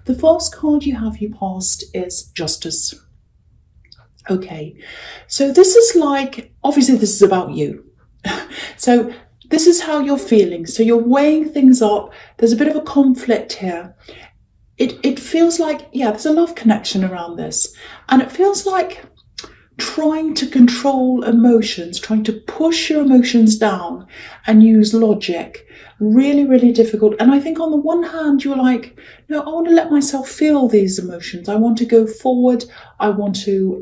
The first card you have, you past, is Justice. Okay, so this is like, obviously this is about you. So this is how you're feeling. So you're weighing things up. There's a bit of a conflict here. It feels like, yeah, there's a love connection around this. And it feels like trying to control emotions, trying to push your emotions down and use logic. Really, really difficult. And I think on the one hand, you're like, no, I want to let myself feel these emotions. I want to go forward. I want to,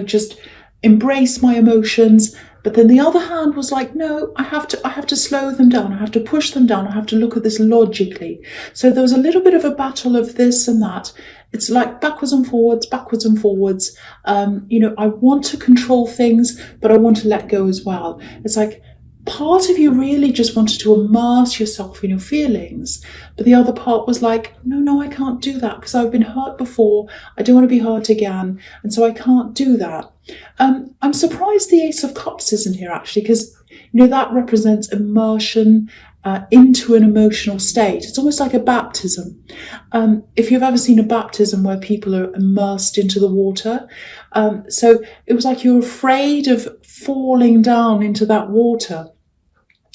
just embrace my emotions. But then the other hand was like, no, I have to slow them down. I have to push them down. I have to look at this logically. So there was a little bit of a battle of this and that. It's like backwards and forwards, backwards and forwards. I want to control things, but I want to let go as well. It's like part of you really just wanted to immerse yourself in your feelings, but the other part was like, no, I can't do that because I've been hurt before. I don't want to be hurt again, and so I can't do that. I'm surprised the Ace of Cups isn't here actually, because that represents immersion into an emotional state. It's almost like a baptism. If you've ever seen a baptism where people are immersed into the water, so it was like you're afraid of falling down into that water.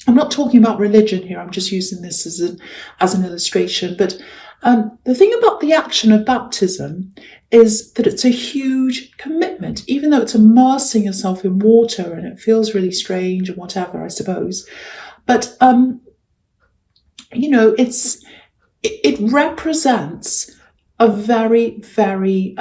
I'm not talking about religion here. I'm just using this as an illustration. But the thing about the action of baptism is that it's a huge commitment, even though it's immersing yourself in water and it feels really strange and whatever, I suppose. But it represents a very, very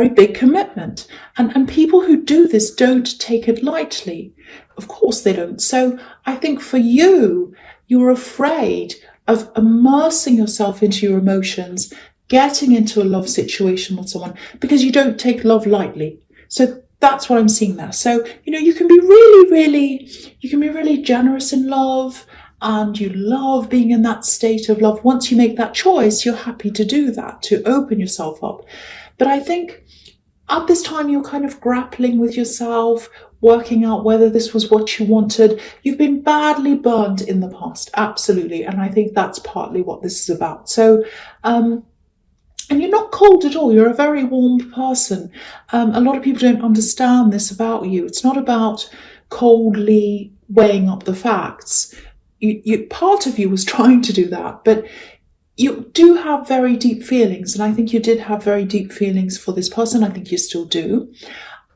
big commitment. And people who do this don't take it lightly. Of course they don't. So I think for you, you're afraid of immersing yourself into your emotions, getting into a love situation with someone, because you don't take love lightly. So that's what I'm seeing there. So, you can be really generous in love, and you love being in that state of love. Once you make that choice, you're happy to do that, to open yourself up. But I think at this time, you're kind of grappling with yourself, working out whether this was what you wanted. You've been badly burned in the past, absolutely. And I think that's partly what this is about. So, and you're not cold at all. You're a very warm person. A lot of people don't understand this about you. It's not about coldly weighing up the facts. Part of you was trying to do that, but you do have very deep feelings. And I think you did have very deep feelings for this person. I think you still do.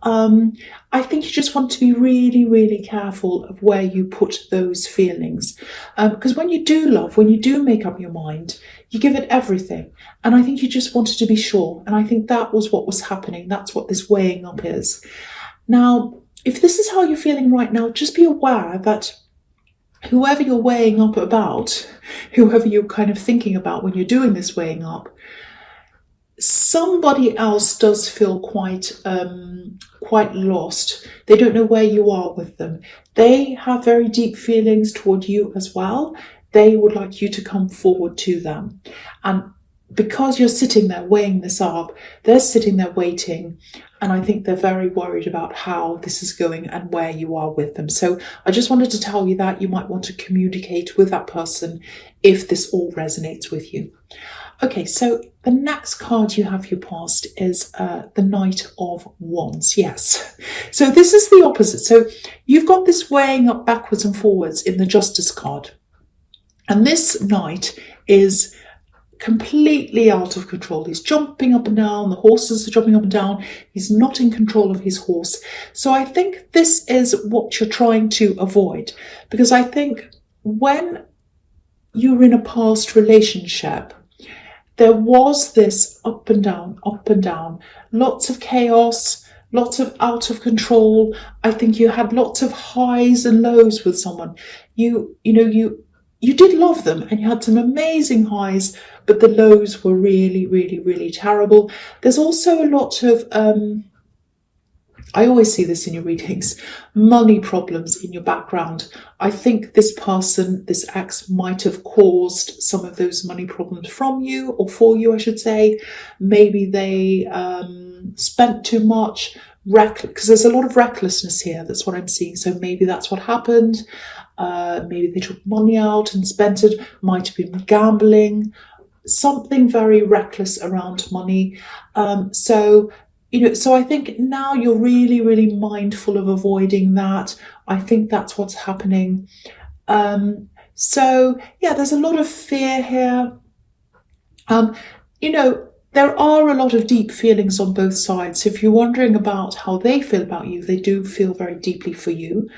I think you just want to be really, really careful of where you put those feelings. Because when you do love, when you do make up your mind, you give it everything. And I think you just wanted to be sure. And I think that was what was happening. That's what this weighing up is. Now, if this is how you're feeling right now, just be aware that whoever you're weighing up about, whoever you're kind of thinking about when you're doing this weighing up, somebody else does feel quite lost. They don't know where you are with them. They have very deep feelings toward you as well. They would like you to come forward to them. And because you're sitting there weighing this up, they're sitting there waiting. And I think they're very worried about how this is going and where you are with them. So I just wanted to tell you that you might want to communicate with that person if this all resonates with you. Okay, so the next card you have your past is the Knight of Wands. Yes. So this is the opposite. So you've got this weighing up backwards and forwards in the Justice card. And this Knight is completely out of control. He's jumping up and down. The horses are jumping up and down. He's not in control of his horse. So I think this is what you're trying to avoid. Because I think when you're in a past relationship, there was this up and down, lots of chaos, lots of out of control. I think you had lots of highs and lows with someone. You did love them and you had some amazing highs, but the lows were really, really, really terrible. There's also a lot of, I always see this in your readings, money problems in your background. I think this person, this ex, might have caused some of those money problems from you, or for you, I should say. Maybe they spent too much, because there's a lot of recklessness here. That's what I'm seeing. So maybe that's what happened. maybe they took money out and spent it, might have been gambling, something very reckless around money. So I think now you're really, really mindful of avoiding that. I think that's what's happening. So yeah, there's a lot of fear here. There are a lot of deep feelings on both sides. So if you're wondering about how they feel about you, they do feel very deeply for you.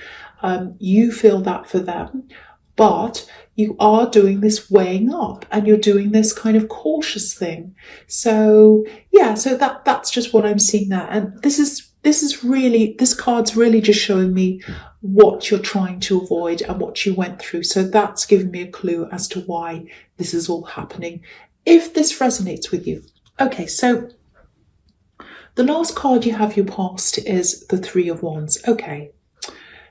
You feel that for them, but you are doing this weighing up and you're doing this kind of cautious thing. So yeah, so that's just what I'm seeing there. And this card's really just showing me what you're trying to avoid and what you went through. So that's giving me a clue as to why this is all happening, if this resonates with you. Okay, so the last card you have your past is the Three of Wands. Okay,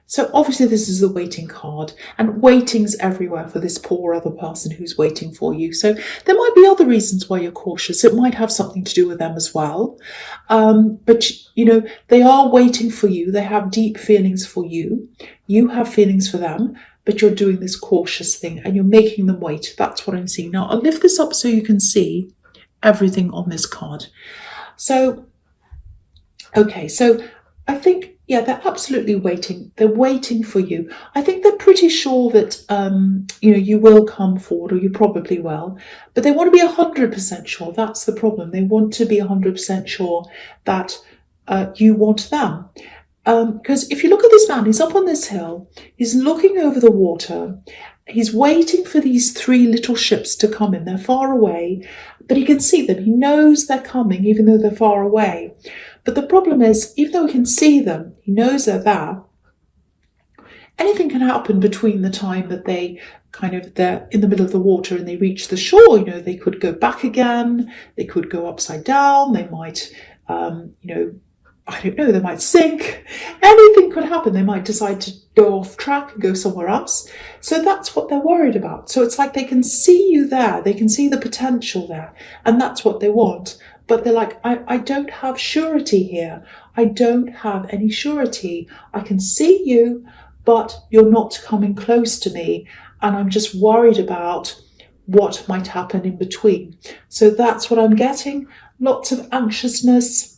so obviously this is the waiting card, and waiting's everywhere for this poor other person who's waiting for you. So there might be other reasons why you're cautious. It might have something to do with them as well. But they are waiting for you. They have deep feelings for you. You have feelings for them, but you're doing this cautious thing and you're making them wait. That's what I'm seeing. Now I'll lift this up so you can see everything on this card. So, okay, so I think, yeah, they're absolutely waiting. They're waiting for you. I think they're pretty sure that, you will come forward, or you probably will, but they want to be 100% sure. That's the problem. They want to be 100% sure that you want them. Because if you look at this man, he's up on this hill, he's looking over the water, he's waiting for these three little ships to come in. They're far away, but he can see them. He knows they're coming, even though they're far away. But the problem is, even though he can see them, he knows they're there, anything can happen between the time that they're in the middle of the water and they reach the shore. They could go back again, they could go upside down, they might, I don't know, they might sink. Anything could happen. They might decide to go off track and go somewhere else. So that's what they're worried about. So it's like they can see you there. They can see the potential there. And that's what they want. But they're like, I don't have surety here. I don't have any surety. I can see you, but you're not coming close to me. And I'm just worried about what might happen in between. So that's what I'm getting. Lots of anxiousness.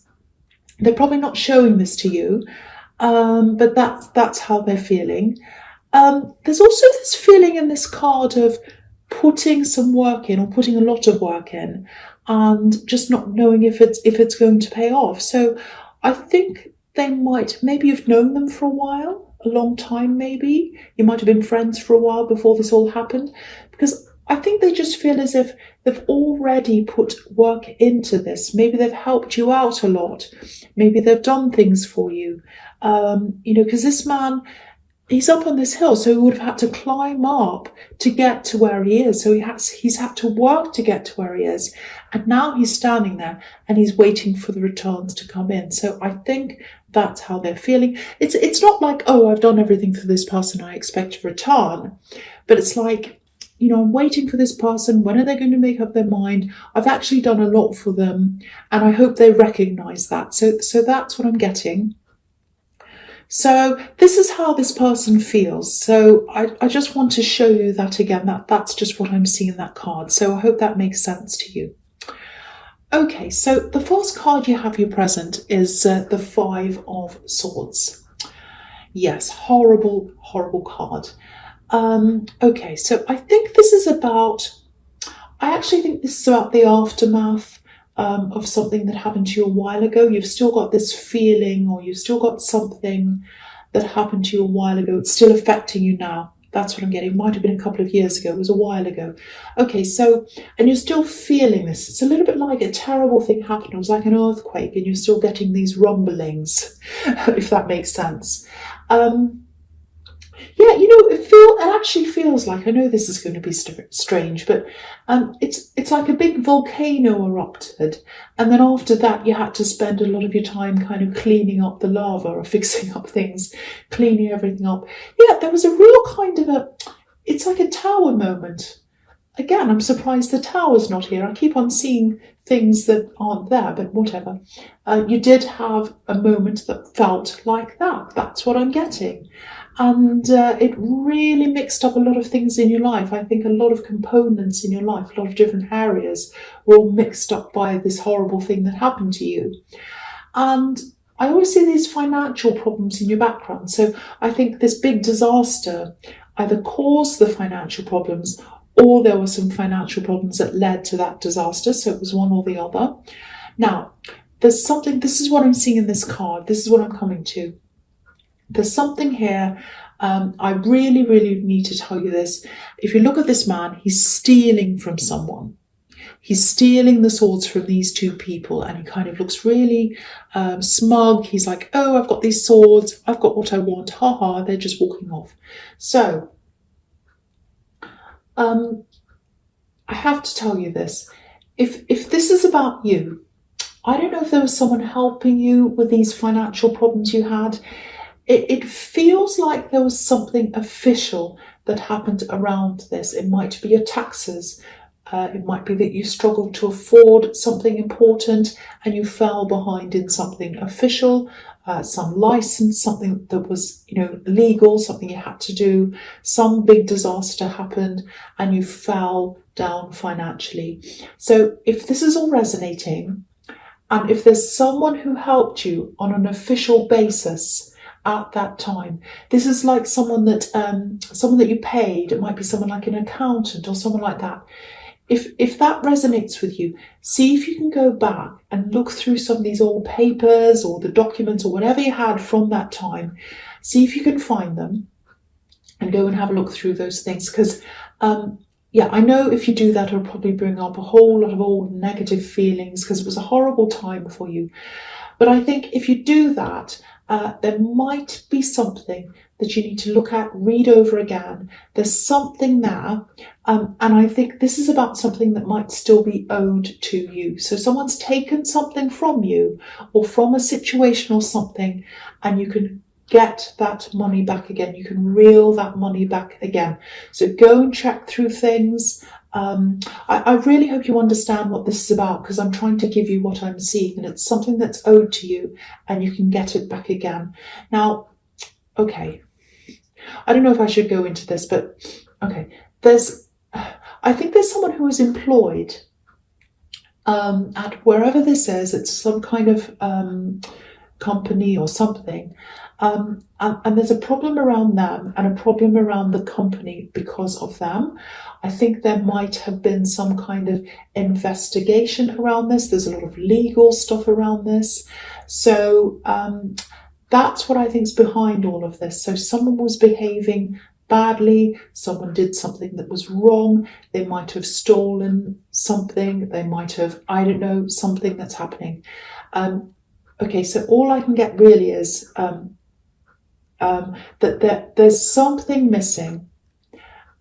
They're probably not showing this to you, but that's how they're feeling. There's also this feeling in this card of putting some work in, or putting a lot of work in, and just not knowing if it's going to pay off. So I think maybe you've known them for a while, a long time maybe. You might have been friends for a while before this all happened, because I think they just feel as if they've already put work into this. Maybe they've helped you out a lot. Maybe they've done things for you. Because this man, he's up on this hill, so he would have had to climb up to get to where he is. So he's had to work to get to where he is. And now he's standing there and he's waiting for the returns to come in. So I think that's how they're feeling. It's not like, oh, I've done everything for this person, I expect a return. But it's like, I'm waiting for this person. When are they going to make up their mind? I've actually done a lot for them, and I hope they recognize that. So that's what I'm getting. So this is how this person feels. So I just want to show you that again. That's just what I'm seeing in that card. So I hope that makes sense to you. Okay, so the first card you have here present is the Five of Swords. Yes, horrible, horrible card. Okay, so I think this is about, the aftermath of something that happened to you a while ago. You've still got this feeling, or you've still got something that happened to you a while ago. It's still affecting you now. That's what I'm getting. It might have been a couple of years ago. It was a while ago. Okay, so, and you're still feeling this. It's a little bit like a terrible thing happened. It was like an earthquake, and you're still getting these rumblings, if that makes sense. Yeah, it actually feels like, I know this is going to be strange, but it's like a big volcano erupted, and then after that you had to spend a lot of your time kind of cleaning up the lava, or fixing up things, cleaning everything up. Yeah, there was a real kind of it's like a tower moment. Again, I'm surprised the tower's not here. I keep on seeing things that aren't there, but whatever. You did have a moment that felt like that. That's what I'm getting. And it really mixed up a lot of things in your life. I think a lot of components in your life, a lot of different areas were all mixed up by this horrible thing that happened to you. And I always see these financial problems in your background. So I think this big disaster either caused the financial problems, or there were some financial problems that led to that disaster. So it was one or the other. Now, there's something, this is what I'm seeing in this card. This is what I'm coming to. There's something here. I really, really need to tell you this. If you look at this man, he's stealing from someone. He's stealing the swords from these two people, and he kind of looks really smug. He's like, oh, I've got these swords. I've got what I want. Ha ha, they're just walking off. So, I have to tell you this. If this is about you, I don't know if there was someone helping you with these financial problems you had. It feels like there was something official that happened around this. It might be your taxes. It might be that you struggled to afford something important and you fell behind in something official, some license, something that was, legal, something you had to do. Some big disaster happened and you fell down financially. So if this is all resonating, and if there's someone who helped you on an official basis at that time, this is like someone that you paid. It might be someone like an accountant or someone like that. If that resonates with you, see if you can go back and look through some of these old papers or the documents or whatever you had from that time. See if you can find them and go and have a look through those things. Because, I know if you do that, it'll probably bring up a whole lot of old negative feelings because it was a horrible time for you. But I think if you do that, there might be something that you need to look at, read over again. There's something there. And I think this is about something that might still be owed to you. So someone's taken something from you or from a situation or something, and you can get that money back again. You can reel that money back again. So go and check through things. I really hope you understand what this is about, because I'm trying to give you what I'm seeing, and it's something that's owed to you and you can get it back again. Now, okay, I don't know if I should go into this, but okay, I think there's someone who is employed at wherever this is. It's some kind of company or something. And there's a problem around them and a problem around the company because of them. I think there might have been some kind of investigation around this. There's a lot of legal stuff around this. So that's what I think is behind all of this. So someone was behaving badly, someone did something that was wrong, they might have stolen something, they might have, I don't know, something that's happening. Okay, so all I can get really is that there's something missing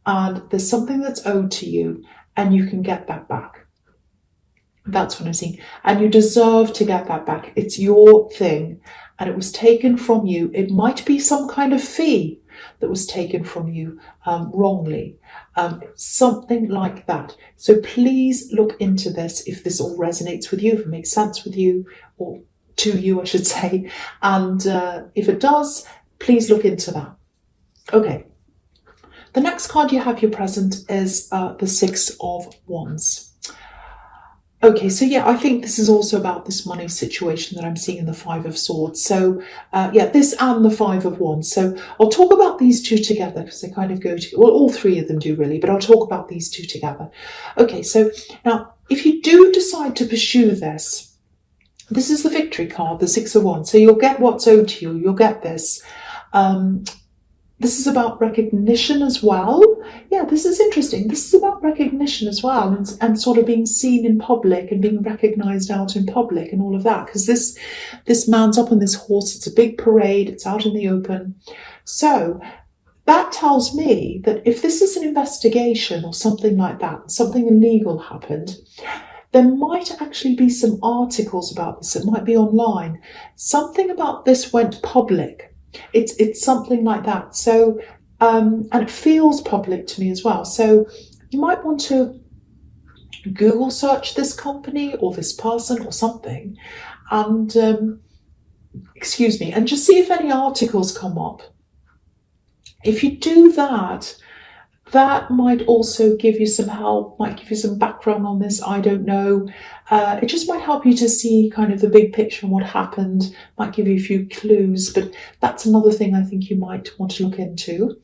and there's something that's owed to you and you can get that back. That's what I'm seeing. And you deserve to get that back. It's your thing and it was taken from you. It might be some kind of fee that was taken from you wrongly. Something like that. So please look into this if this all resonates with you, if it makes sense with you, or to you, I should say. And if it does, please look into that. Okay. The next card you have here present is the Six of Wands. Okay, so yeah, I think this is also about this money situation that I'm seeing in the Five of Swords. So this and the Five of Wands. So I'll talk about these two together because they kind of go to, well, all three of them do really, but I'll talk about these two together. Okay, so now if you do decide to pursue this, this is the victory card, the Six of Wands. So you'll get what's owed to you. You'll get this. This is about recognition as well. Yeah, this is interesting. This is about recognition as well, and sort of being seen in public and being recognized out in public and all of that. Because this man's up on this horse. It's a big parade. It's out in the open. So that tells me that if this is an investigation or something like that, something illegal happened, there might actually be some articles about this. It might be online. Something about this went public. It's something like that. So, and it feels public to me as well. So you might want to Google search this company or this person or something, and and just see if any articles come up If you do that, that might also give you some help, might give you some background on this, I don't know. It just might help you to see kind of the big picture and what happened, might give you a few clues, but that's another thing I think you might want to look into.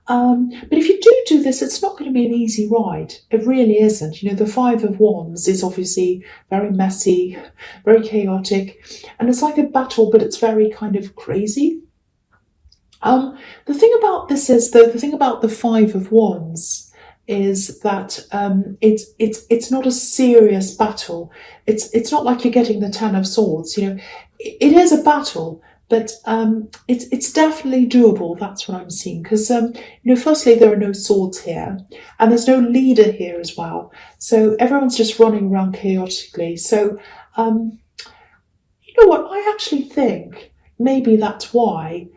But if you do this, it's not going to be an easy ride. It really isn't. You know, the Five of Wands is obviously very messy, very chaotic, and it's like a battle, but it's very kind of crazy. The thing about this is, though, the thing about the Five of Wands is that it's not a serious battle. It's not like you're getting the Ten of Swords. You know, it is a battle, but it's definitely doable. That's what I'm seeing. Because you know, firstly, there are no swords here, and there's no leader here as well. So everyone's just running around chaotically. So you know what? I actually think maybe that's why.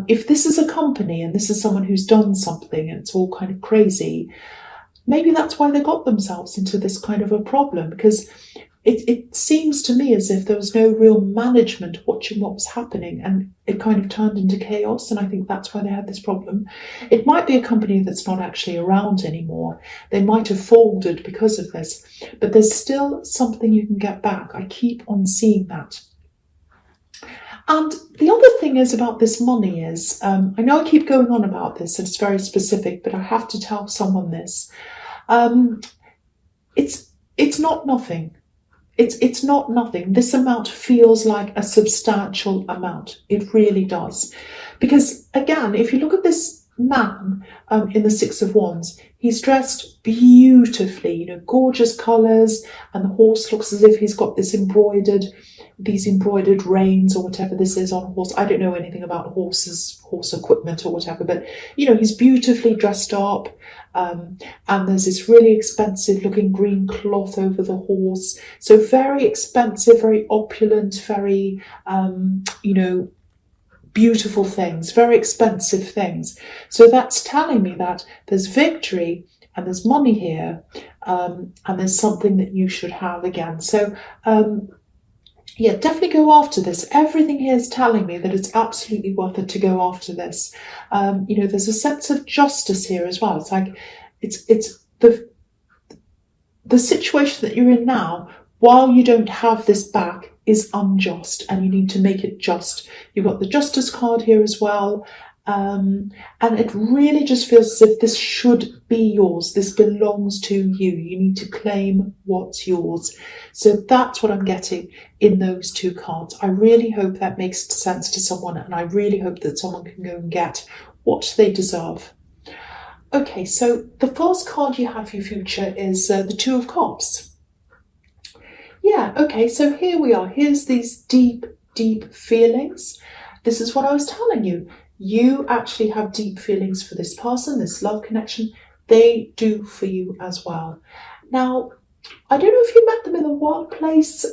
If this is a company and this is someone who's done something and it's all kind of crazy, maybe that's why they got themselves into this kind of a problem, because it seems to me as if there was no real management watching what was happening, and it kind of turned into chaos, and I think that's why they had this problem. It might be a company that's not actually around anymore. They might have folded because of this, but there's still something you can get back. I keep on seeing that. And the other thing is about this money is, I know I keep going on about this, and it's very specific, but I have to tell someone this. It's not nothing. It's not nothing. This amount feels like a substantial amount. It really does. Because again, if you look at this man in the Six of Wands, he's dressed beautifully, you know, gorgeous colours, and the horse looks as if he's got these embroidered reins or whatever this is on a horse. I don't know anything about horse equipment or whatever, but you know, he's beautifully dressed up, and there's this really expensive looking green cloth over the horse. So very expensive, very opulent, very you know, beautiful things, very expensive things. So that's telling me that there's victory and there's money here, and there's something that you should have again. So yeah, definitely go after this. Everything here is telling me that it's absolutely worth it to go after this. You know, there's a sense of justice here as well. It's like it's the situation that you're in now, while you don't have this back, is unjust, and you need to make it just. You've got the Justice card here as well. And it really just feels as if this should be yours. This belongs to you. You need to claim what's yours. So that's what I'm getting in those two cards. I really hope that makes sense to someone, and I really hope that someone can go and get what they deserve. Okay, so the first card you have for your future is the Two of Cups. Yeah, okay, so here we are. Here's these deep, deep feelings. This is what I was telling you. You actually have deep feelings for this person, this love connection. They do for you as well. Now, I don't know if you met them in the workplace.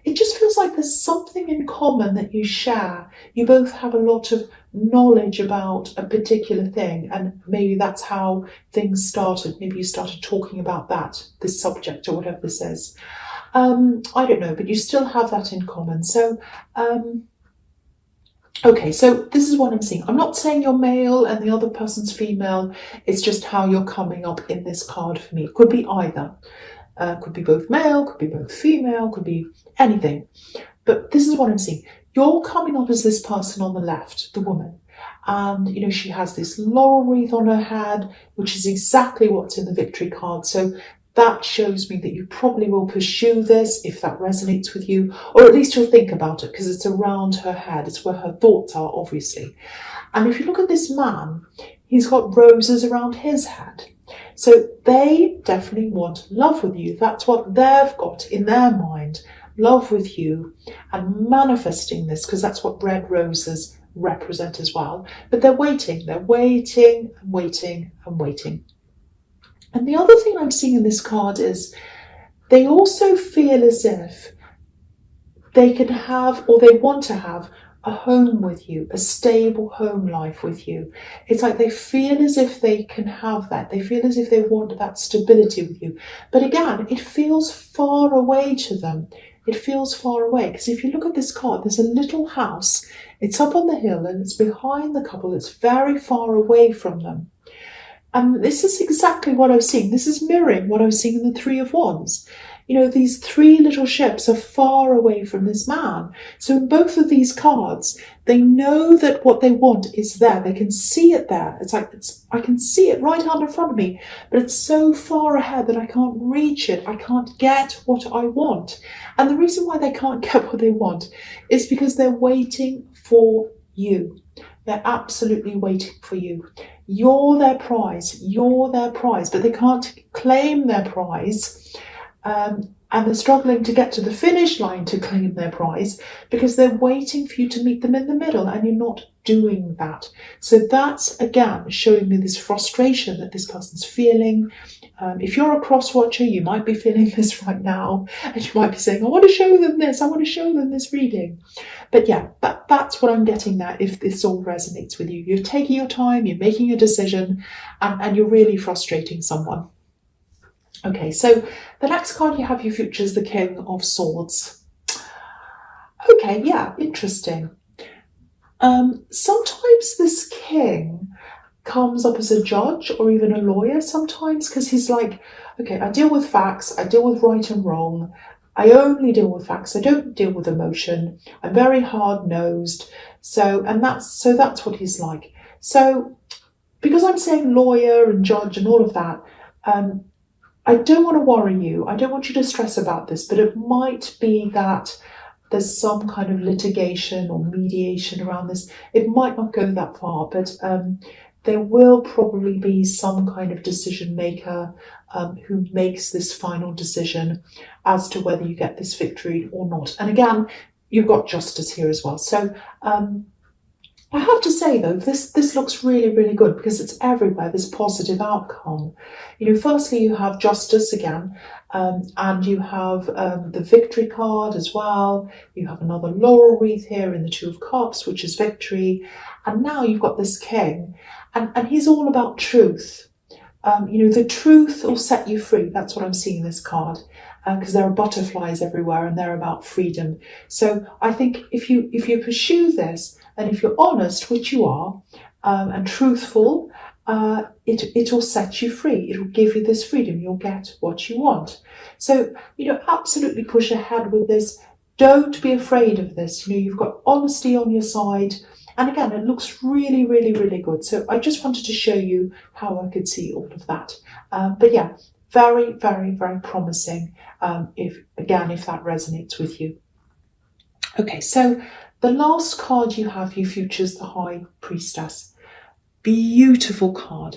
It just feels like there's something in common that you share. You both have a lot of knowledge about a particular thing, and maybe that's how things started. Maybe you started talking about this subject, or whatever this is. I don't know, but you still have that in common. So, okay, so this is what I'm seeing. I'm not saying you're male and the other person's female. It's just how you're coming up in this card for me. It could be either. Could be both male, could be both female, could be anything. But this is what I'm seeing. You're coming up as this person on the left, the woman. And, you know, she has this laurel wreath on her head, which is exactly what's in the victory card. So that shows me that you probably will pursue this if that resonates with you, or at least you'll think about it, because it's around her head. It's where her thoughts are, obviously. And if you look at this man, he's got roses around his head. So they definitely want love with you. That's what they've got in their mind, love with you, and manifesting this, because that's what red roses represent as well. But they're waiting and waiting and waiting. And the other thing I'm seeing in this card is they also feel as if they can have, or they want to have, a home with you, a stable home life with you. It's like they feel as if they can have that. They feel as if they want that stability with you. But again, it feels far away to them. it feels far away. Because if you look at this card, there's a little house. It's up on the hill and it's behind the couple. It's very far away from them. And this is exactly what I was seeing. This is mirroring what I was seeing in the Three of Wands. You know, these three little ships are far away from this man. So in both of these cards, they know that what they want is there. They can see it there. It's like, I can see it right out in front of me, but it's so far ahead that I can't reach it. I can't get what I want. And the reason why they can't get what they want is because they're waiting for you. They're absolutely waiting for you. You're their prize. You're their prize, but they can't claim their prize. And they're struggling to get to the finish line to claim their prize because they're waiting for you to meet them in the middle, and you're not doing that. So that's, again, showing me this frustration that this person's feeling. If you're a cross-watcher, you might be feeling this right now, and you might be saying, I want to show them this, I want to show them this reading. But yeah, that's what I'm getting there if this all resonates with you. You're taking your time, you're making a decision, and you're really frustrating someone. Okay, so the next card you have your future is the King of Swords. Okay, yeah, interesting. Sometimes this king comes up as a judge or even a lawyer sometimes, because he's like, okay, I deal with facts, I deal with right and wrong, I only deal with facts, I don't deal with emotion, I'm very hard-nosed, so that's what he's like. So because I'm saying lawyer and judge and all of that, I don't want to worry you. I don't want you to stress about this, but it might be that there's some kind of litigation or mediation around this. It might not go that far, but there will probably be some kind of decision maker who makes this final decision as to whether you get this victory or not. And again, you've got justice here as well. So I have to say, though, this looks really, really good because it's everywhere, this positive outcome. You know, firstly, you have justice again, and you have the victory card as well. You have another laurel wreath here in the Two of Cups, which is victory. And now you've got this king, and he's all about truth. You know, the truth will set you free. That's what I'm seeing in this card, because there are butterflies everywhere and they're about freedom. So I think if you pursue this, and if you're honest, which you are, and truthful, it'll set you free. It'll give you this freedom. You'll get what you want. So, you know, absolutely push ahead with this. Don't be afraid of this. You know, you've got honesty on your side. And again, it looks really, really, really good. So I just wanted to show you how I could see all of that. But yeah, very, very, very promising if that resonates with you. Okay, so the last card you have, your future, is the High Priestess. Beautiful card.